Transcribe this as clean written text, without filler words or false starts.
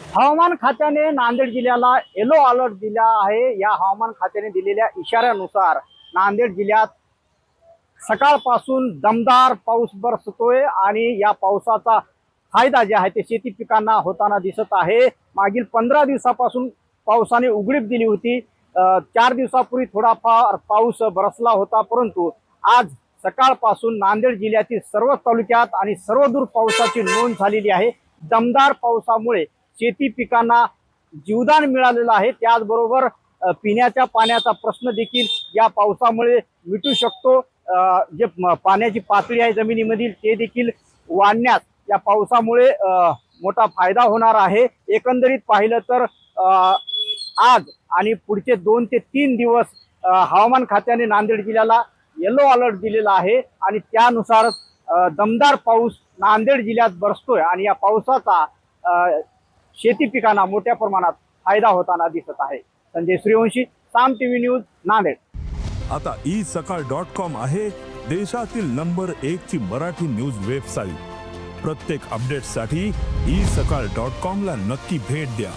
हवामान खात्याने नांदेड जिल्ह्याला येलो अलर्ट दिला आहे। या हवामान खात्याने दिलेल्या इशाऱ्यानुसार नांदेड जिल्ह्यात सकाळपासून दमदार पाऊस बरसतोय आणि या पावसाचा फायदा जे आहे ते शेती पिकांना होताना दिसत आहे। मागील 15 दिवसापासून पावसाने उघडीप दिली होती। 4 दिवसापूर्वी थोडाफार पाऊस बरसला होता, परंतु आज सकाळपासून नांदेड जिल्ह्यातील सर्व तालुक्यात आणि सर्वदूर पावसाची नोंद झालेली आहे। दमदार पावसामुळे शेती पिकांना जीवदान मिळालेलं आहे। त्याचबरोबर पिण्याच्या पाण्याचा प्रश्न देखील या पावसामुळे मिटू शकतो। जे पाण्याची पातळी आहे जमिनीमधील ते देखील वाढण्यास या पावसामुळे मोठा फायदा होणार आहे। एकंदरीत पाहिलं तर आज आणि पुढचे 2 ते 3 दिवस हवामान खात्याने नांदेड जिल्ह्याला येलो अलर्ट दिलेला आहे आणि त्यानुसार दमदार पाऊस नांदेड जिल्ह्यात बरसतोय आणि या पावसाचा शेती पिकांना मोठ्या प्रमाणात फायदा होताना दिसत आहे। संजय सूर्यवंशी, साम टीव्ही न्यूज, नांदेड। आता isakal.com आहे देशातील नंबर 1 ची मराठी न्यूज वेबसाईट। प्रत्येक अपडेटसाठी isakal.com ला नक्की भेट द्या।